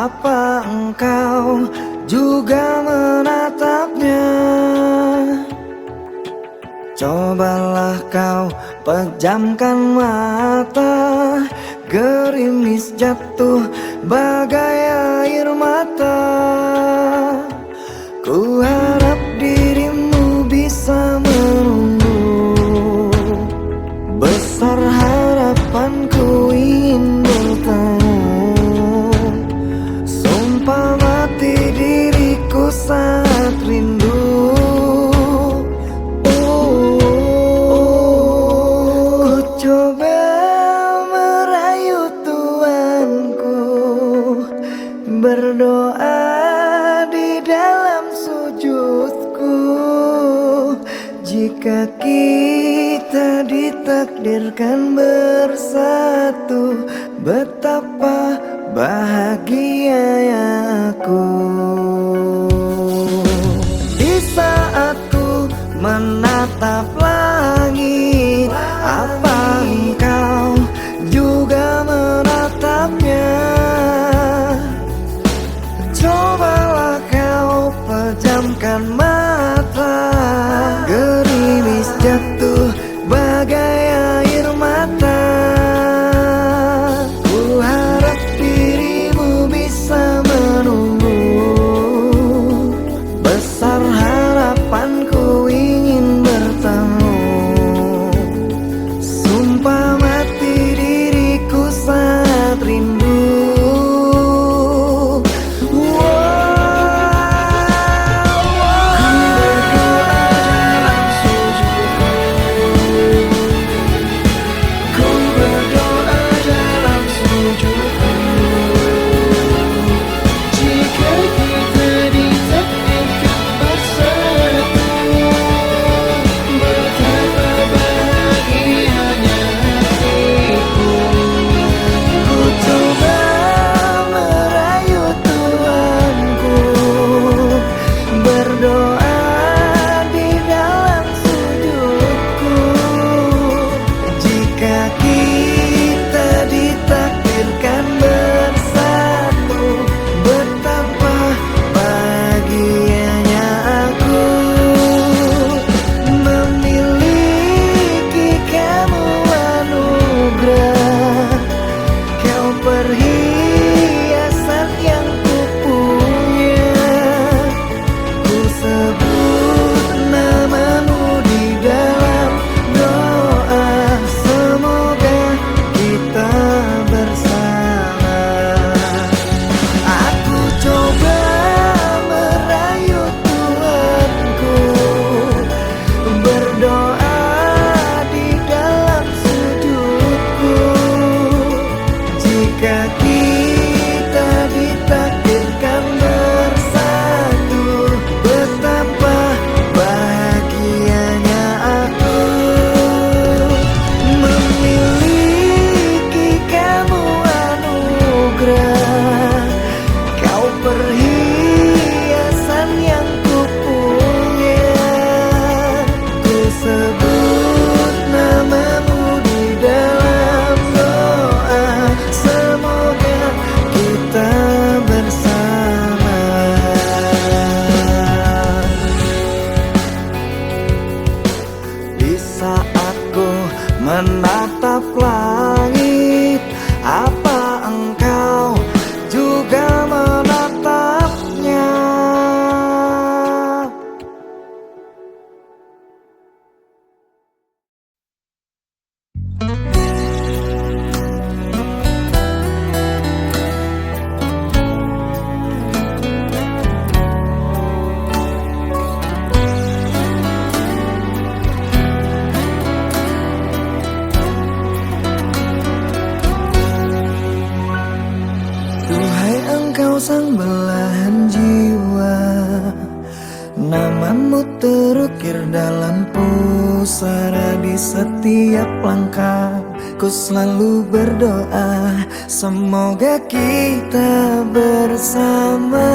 Apa engkau juga menatapnya? Cobalah kau pejamkan mata, gerimis jatuh bagai air mata. Ku harap dirimu bisa menunggu, besar harapanku ingin bertemu. Sumpah mati diriku saat rindu. Ku coba merayu Tuanku, berdoa di dalam sujudku. Jika kita ditakdirkan bersatu, betapa bahagianya aku. Di saat ku menatap langit, apa engkau juga menatapnya? Cobalah kau pejamkan mata, gerimis jatuh bagai air mata. Ku harap dirimu bisa menunggu, besar harapanku ingin bertemu. Sumpah mati diriku saat rindu. Menatap langit, apa engkau juga menatapnya? Engkau sang belahan jiwa, namamu terukir dalam pusara. Di setiap langkah ku selalu berdoa, semoga kita bersama.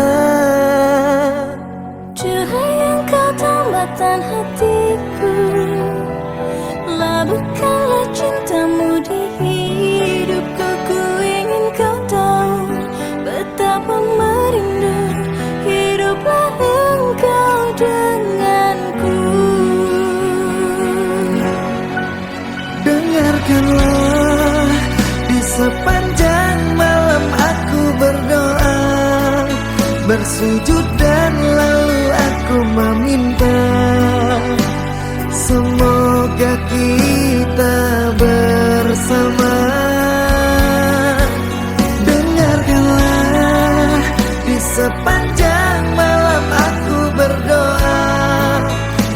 Cahaya engkau tambatan hatiku, labuhkanlah cintamu di hidupku. Ku ingin kau tahu betapa bersujud dan lalu aku meminta, semoga kita bersama. Dengarkanlah, di sepanjang malam aku berdoa,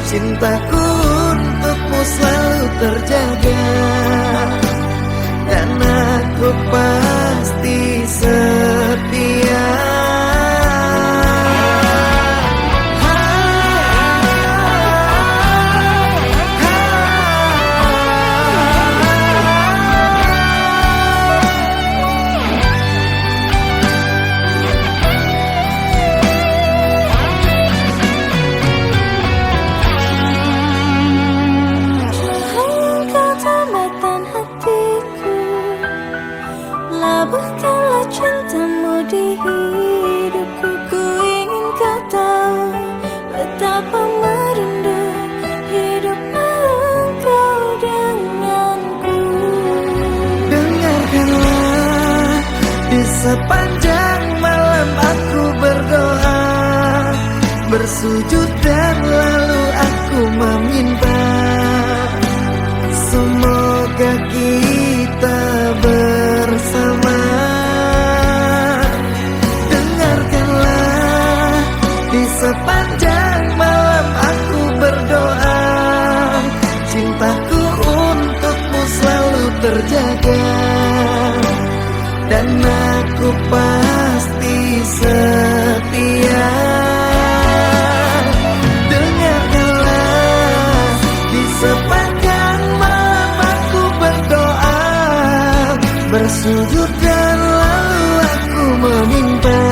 cintaku untukmu selalu terjaga, dan aku pasti setia. Labuhkanlah cintamu di hidupku. Ku ingin kau tahu betapa merindu hidup engkau denganku. Dengarkanlah, di sepanjang malam aku berdoa, bersujud dan lalu aku meminta, semoga kita bersama. Dengarkanlah, di sepanjang malam aku berdoa, cintaku untukmu selalu terjaga, dan aku pasti setia. Dengarkanlah, di sepanjang malam aku berdoa, bersujud dan lalu aku meminta,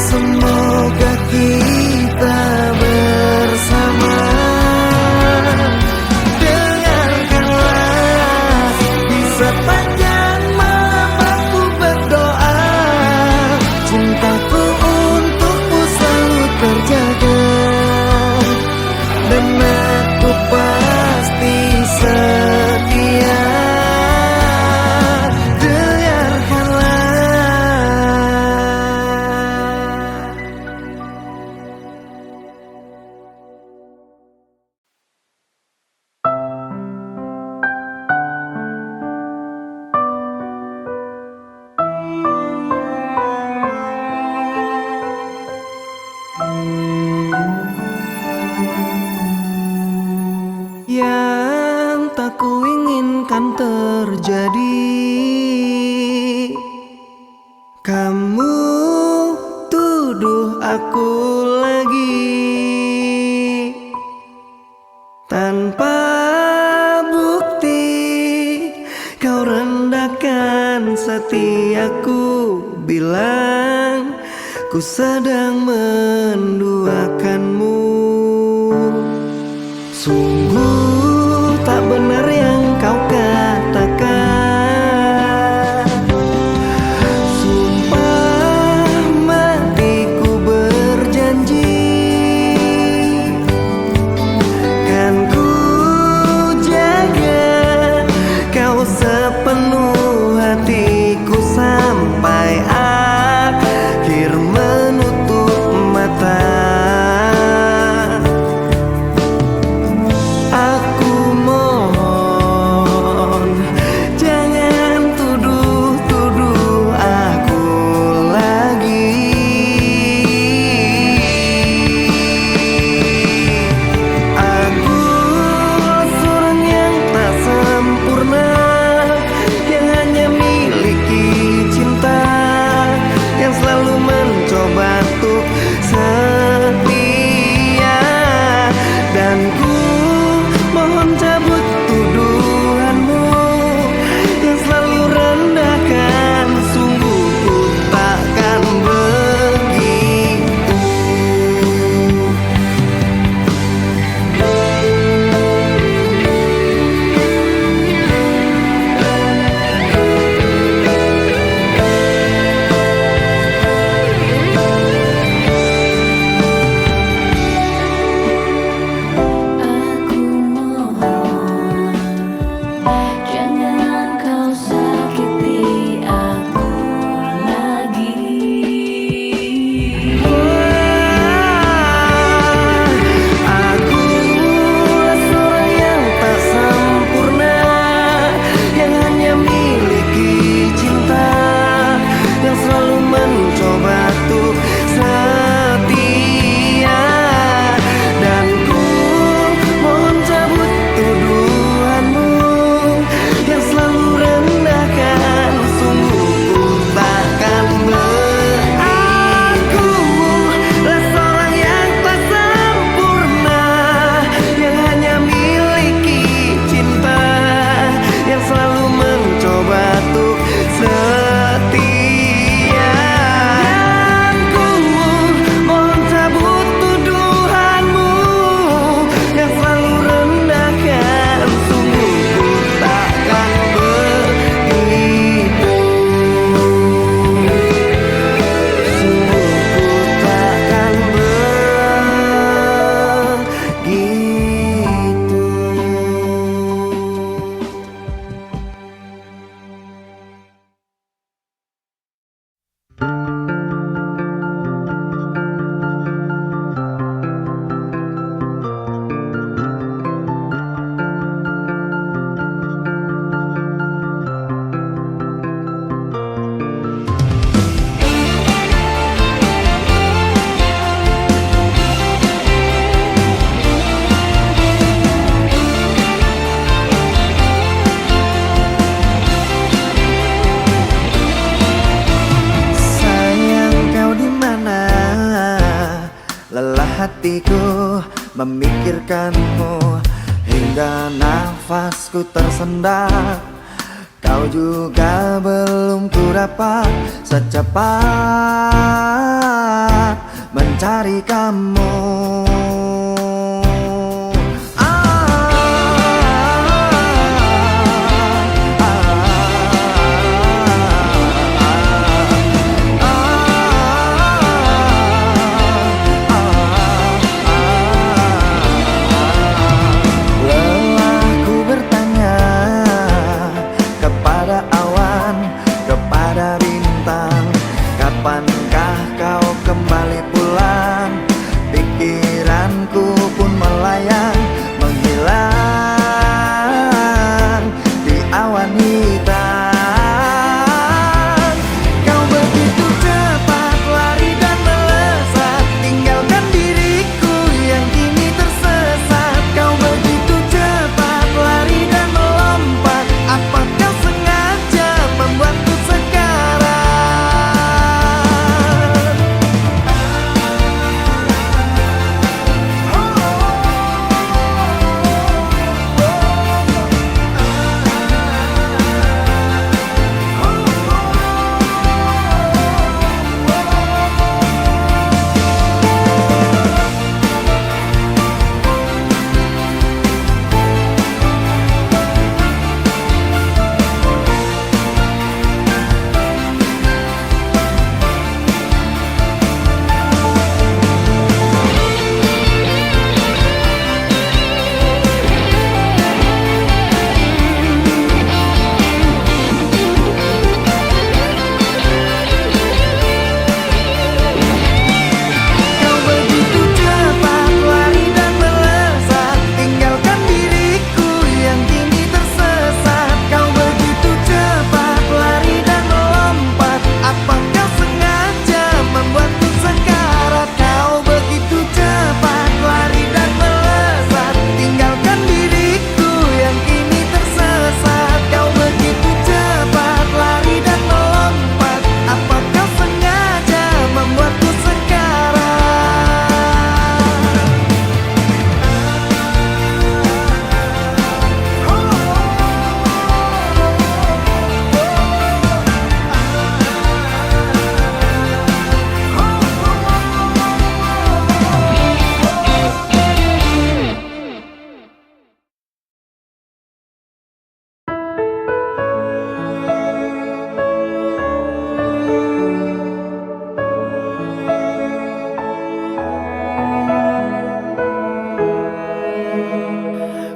semoga kita bersama. Dengarkanlah, di sepanjang malam aku berdoa, cintaku untukmu selalu terjaga, dan aku pasti setia. Yang tak kuinginkan terjadi, kamu tuduh aku lagi tanpa bukti. Kau rendahkan setiaku, bilang ku sedang menduakanmu. Sungguh tak benar yang kau katakan. Sumpah matiku berjanji, kan ku jaga kau sepenuh hatiku sampai akhir menutup mata. hatiku memikirkanmu hingga nafasku tersendat. Kau juga belum ku dapat secepat mencari kamu. Kapankah kau kembali pulang? Pikiranku pun melayang, menghilang di awan hitam. Kau begitu cepat lari dan melesat, tinggalkan diriku yang kini tersesat. Kau begitu cepat lari dan melompat, apa kau sengaja membuatku sekarang?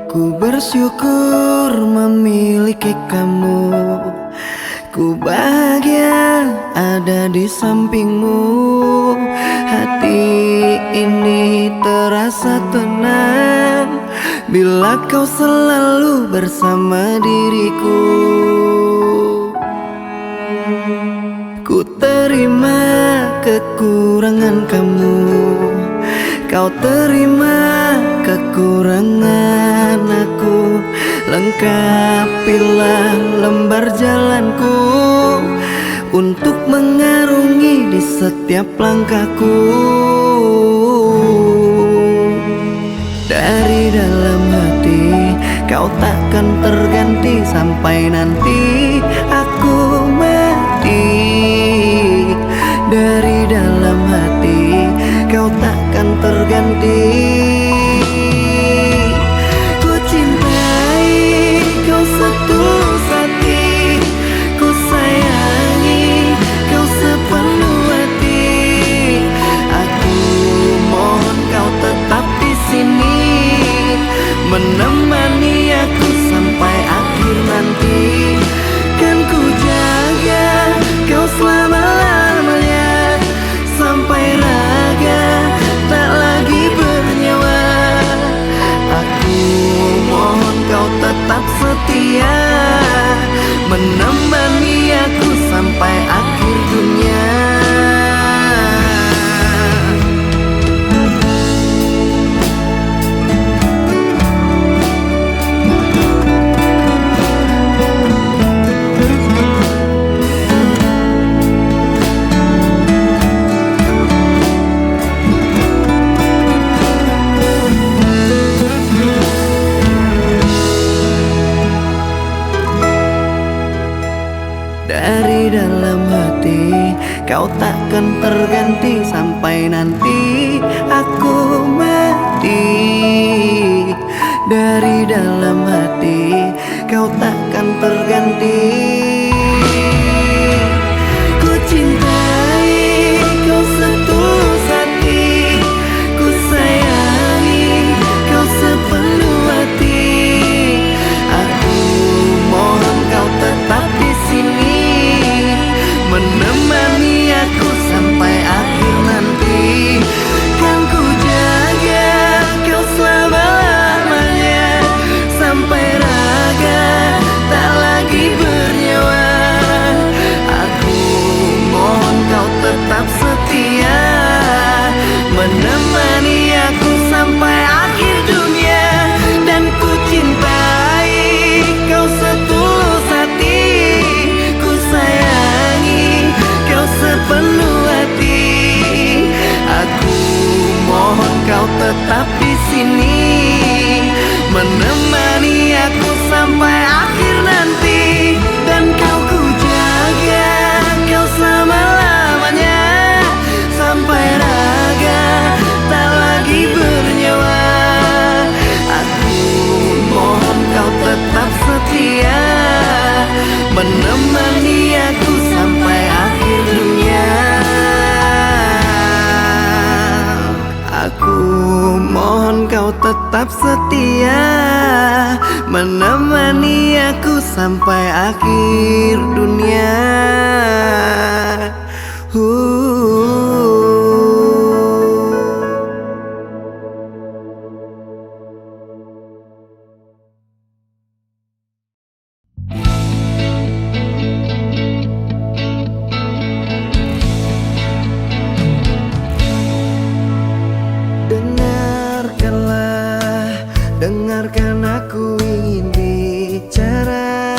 Ku bersyukur memiliki kamu, ku bahagia ada di sampingmu. Hati ini terasa tenang bila kau selalu bersama diriku. Ku terima kekurangan kamu, kau terima kekurangan aku. Lengkapilah lembar jalanku untuk mengarungi di setiap langkahku. Dari dalam hati kau takkan terganti sampai nanti aku mati. Dari dalam hati kau takkan terganti. Ku cintai kau setulus hati, ku sayangi kau sepenuh hati. Aku mohon kau tetap di sini, menemani aku sampai akhir nanti. Kan ku jaga kau selama-lamanya, takkan terganti sampai nanti aku mati. Dari dalam hati kau takkan terganti. Ku cintai kau setulus hati, ku sayangi kau sepenuh hati. Aku mohon kau tetap di sini, menemani aku sampai akhir nanti. Kan ku jaga kau selama-lamanya, sampai raga tak lagi bernyawa. Aku mohon kau tetap setia, menemani aku sampai akhir dunia. Dan ku cintai kau setulus hati, ku sayangi kau sepenuh hati. Aku mohon kau tetap di sini, menemani aku sampai akhir nanti. Dan kau ku jaga kau selama-lamanya, sampai raga tak lagi bernyawa. Aku mohon kau tetap setia, menemani aku sampai akhir dunia. Aku mohon kau tetap setia, menemani aku sampai akhir dunia. Dengarkanlah, dengarkan aku ingin bicara.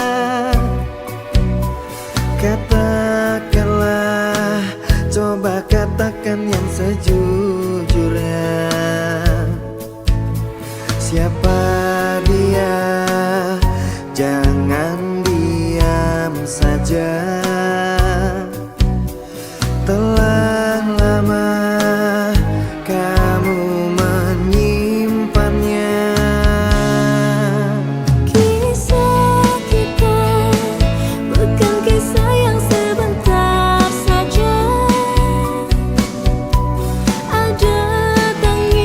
Katakanlah, coba katakan yang sejujurnya. Siapa dia? Jangan diam saja. Telah lama kamu menyimpannya. Kisah kita bukan kisah yang sebentar saja. Ada tangis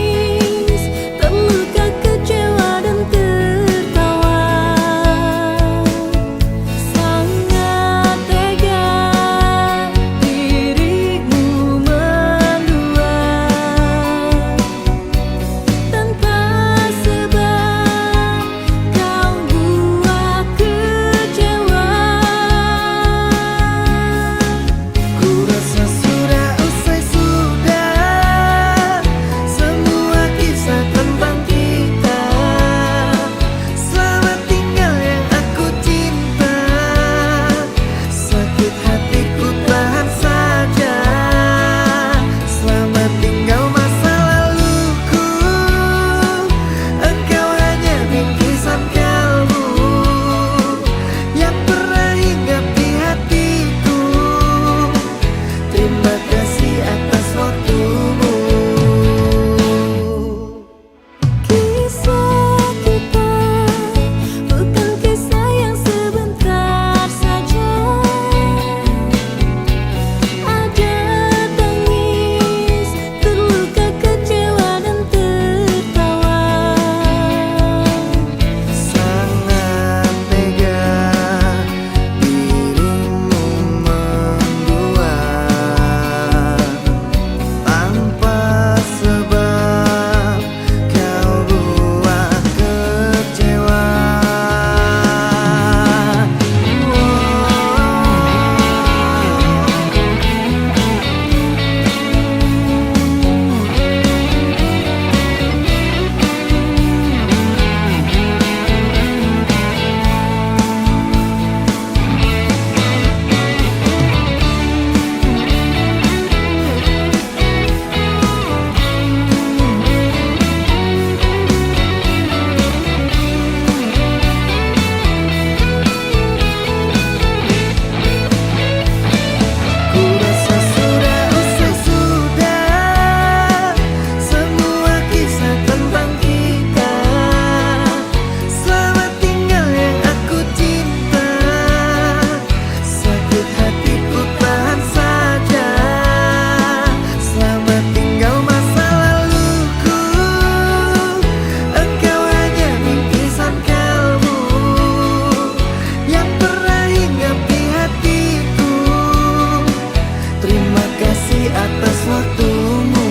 atas waktumu.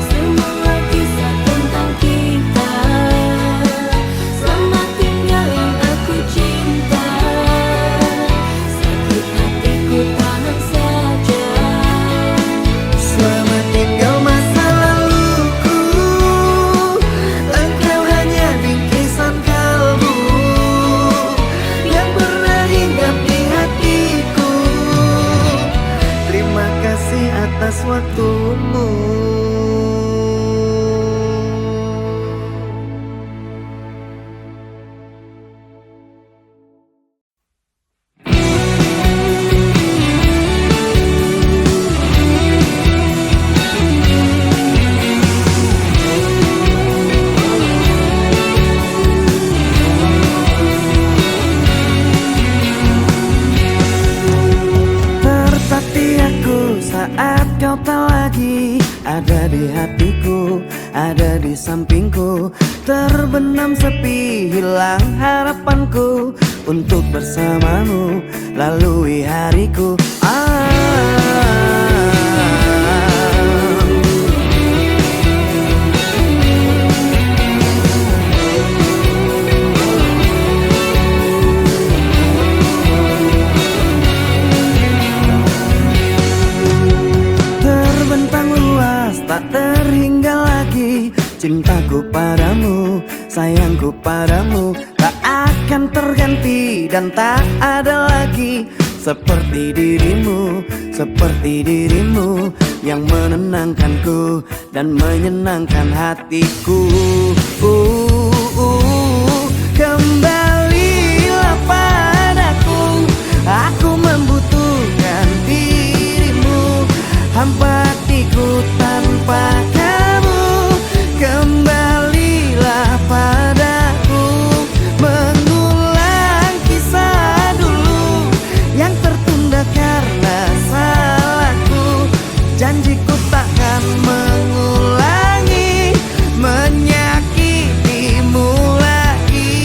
Semua kisah tentang kita. Selamat tinggal yang aku cinta. Sakit hatiku tahan saja. Selamat tinggal masa laluku. Engkau hanya bingkisan kalbu yang pernah hinggap di hatiku. Terima kasih atas waktumu. Tertatih aku saat kau tak lagi ada di hatiku, ada di sampingku. Terbenam sepi, hilang harapanku untuk bersamamu lalui hariku. Terbentang luas, tak terhingga lagi cintaku padamu, sayangku padamu. Tak akan terganti dan tak ada lagi seperti dirimu, seperti dirimu yang menenangkanku dan menyenangkan hatiku. Kembalilah padaku, aku membutuhkan dirimu. Hampa hatiku tanpa kamu. Kembalilah padaku, mengulang kisah dulu yang tertunda karena salahku. Janjiku takkan mengulangi menyakitimu lagi.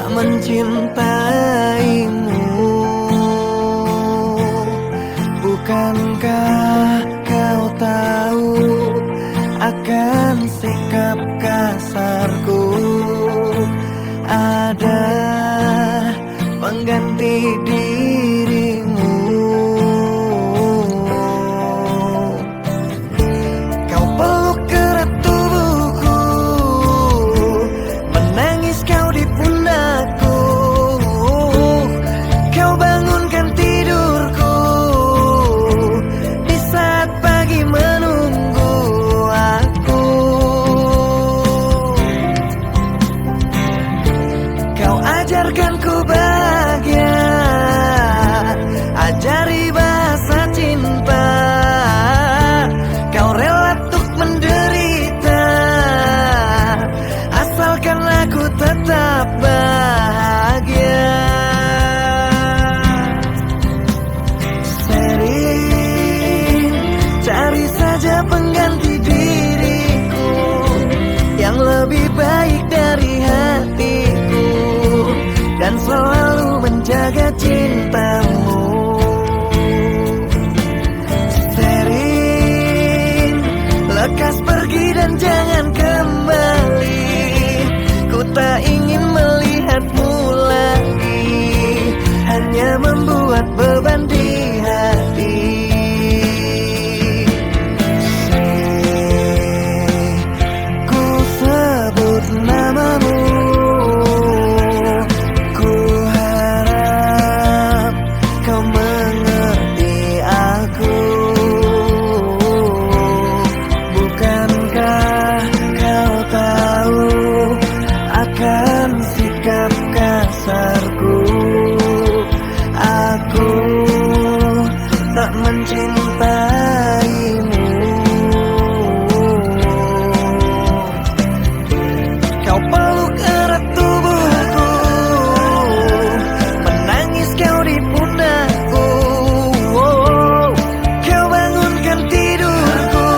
tak mencintaimu. Bukankah kau tahu akan sikap kasarku? Ada pengganti dirimu. Kau peluk erat tubuhku, menangis kau di pundakku. Kau bangunkan tidurku di saat pagi menunggu aku. Kau ajarkan ku bahagia, ajari bahasa cinta. Kau rela untuk menderita, asalkan aku tetap bahagia. Sering cari saja pengganti diriku yang lebih baik dari hatiku, dan selalu menjaga cintamu. Sering lekas pergi dan jangan kembali. Ku tak ingin melihatmu lagi, hanya membuat beban di hati. Ku sebut namamu, ku harap kau mengerti aku. Bukankah kau tahu akan sikap kasarku? Aku tak mencintaimu. Kau peluk erat tubuhku, menangis kau di pundakku. Kau bangunkan tidurku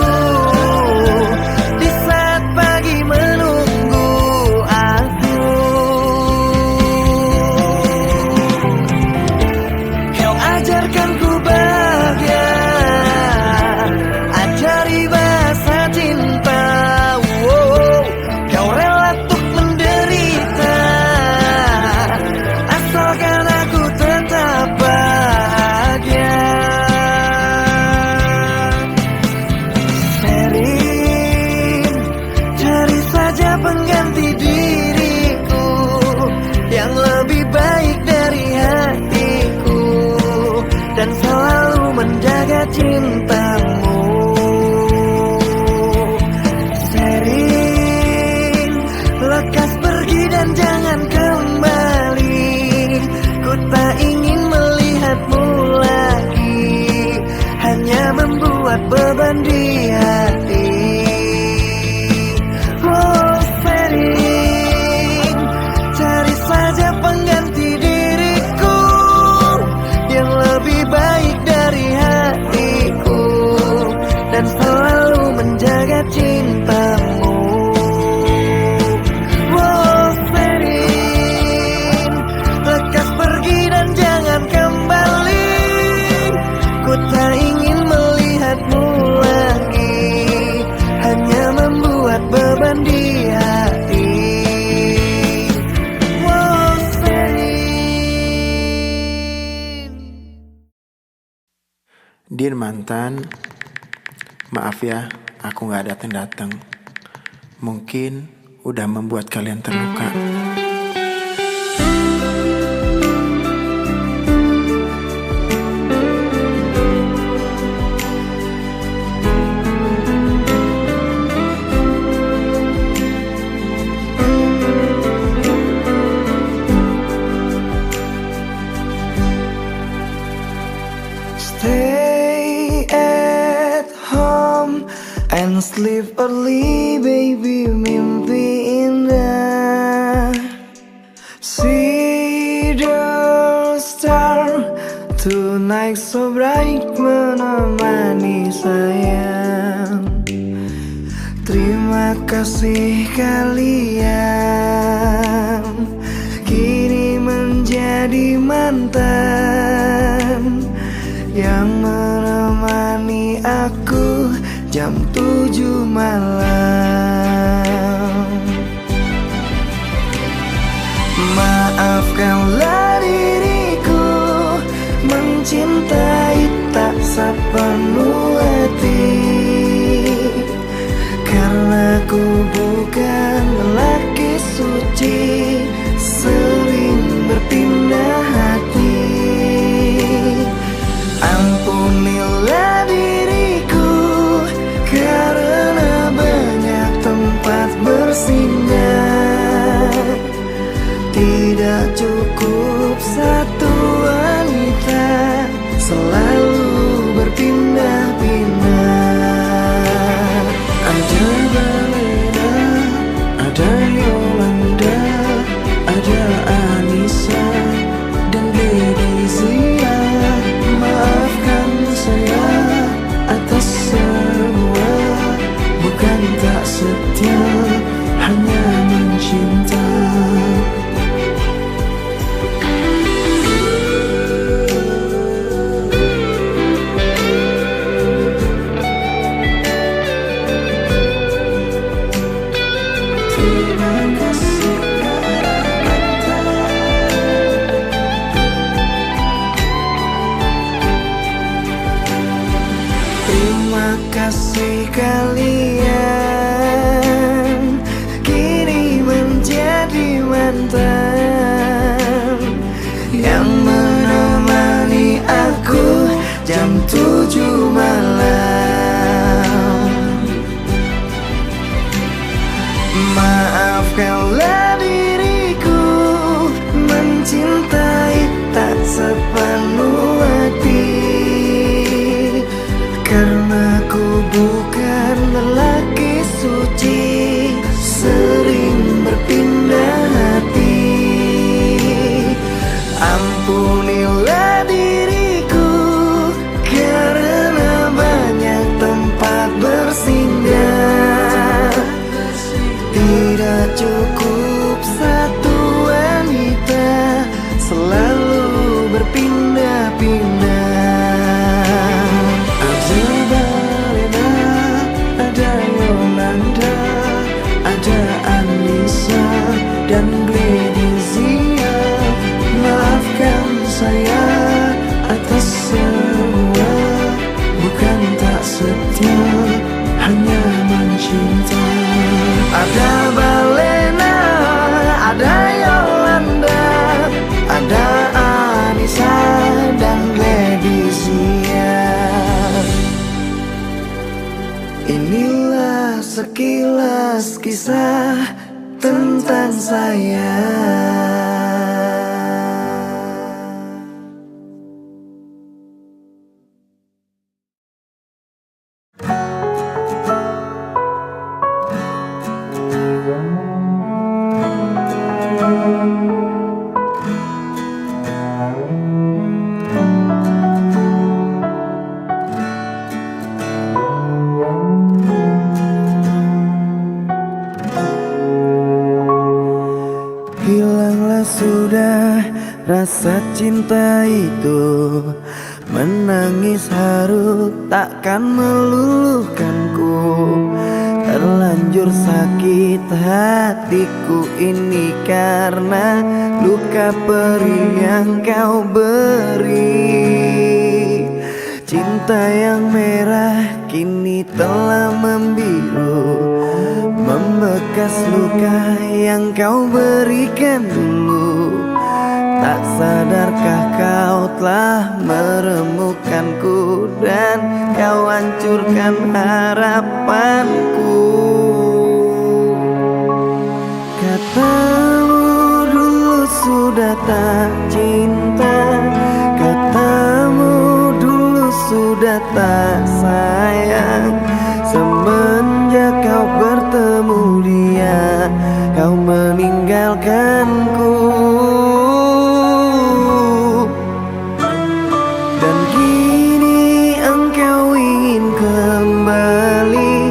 di saat pagi menunggu aku. Kau ajarkan ku bahagia, ajari bahasa cinta. Kau rela untuk menderita, asalkan aku tetap bahagia. Sering cari saja pengganti diriku yang lebih baik dari hatiku, dan selalu menjaga cintamu. Sering lekas pergi dan jangan kembali. Ku tak ingin melihatmu lagi, hanya membuat beban di hati. Oh, sering cari saja pengganti diriku yang lebih baik dari hatiku, dan selalu menjaga cintamu. Oh, sering lekas pergi dan jangan kembali. Ku tak ingin melihatmu lagi, hanya membuat beban di hati. Oh, sering. Dear mantan, maaf ya, aku gak datang-datang. Mungkin udah membuat kalian terluka. Stay at home and sleep early, baby, mimpi indah. See the star tonight so bright, menemani sayang. Terima kasih kalian. malam. Maafkanlah diriku, mencintai tak sepenuh hati, karena ku bukan lelaki suci, sering berpindah hati. Ampunilah diriku, karena banyak tempat bersinggah. Tidak cukup satu wanita, selalu berpindah-pindah. Ada Balena, ada Yolanda, ada Anissa dan Lady Zia. Maafkan saya atas semua, bukan tak setia, hanya mencinta. Terima kasih Terima kasih kalian, kini menjadi mantan yang menemani aku jam 7 malam. Maafkanlah diriku, mencintai tak sepenuh hati, karena ku bukan lelaki suci, sering berpindah hati. Ampunilah diriku, karena banyak tempat bersinggah. Tidak cukup satu wanita, selalu berpindah-pindah. Ada Balena, ada Yolanda, ada Anissa dan Lady Zia. Maafkan saya atas semua, bukan tak setia, hanya mencinta. Ada Balena, ada Yolanda, ada Anissa dan Lady Zia. Inilah sekilas kisah tentang saya. Hilanglah sudah rasa cinta itu, menangis haru takkan meluluhkanku. Terlanjur sakit hatiku ini karena luka perih yang kau beri. Cinta yang merah kini telah membiru, membekas luka yang kau berikan dulu. Tak sadarkah kau telah meremukkanku dan kau hancurkan harapanku. Katamu dulu sudah tak cinta, katamu dulu sudah tak sayang. Semenjak kau bertemu dia, kau meninggalkanku. Dan kini engkau ingin kembali,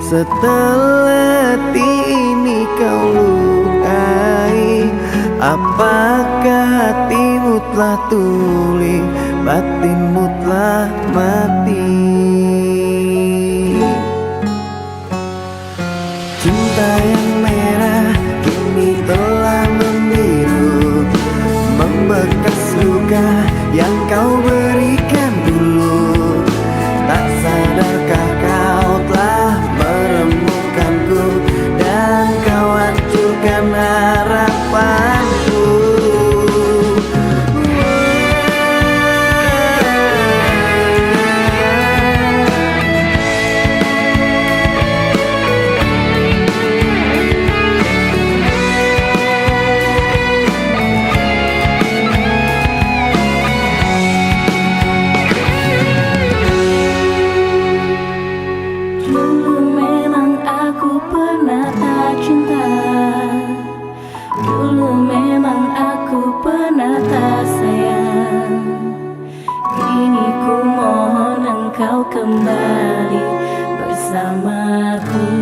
setelah hati ini kau lukai. Apakah hatimu telah tuli, batinmu telah mati? luka yang kau berikan dulu? Tak sadarkah kau telah meremukkanku dan kau hancurkan harapanku? Dulu memang aku pernah tak cinta. Dulu memang aku pernah tak sayang. Kini ku mohon engkau kembali bersamaku.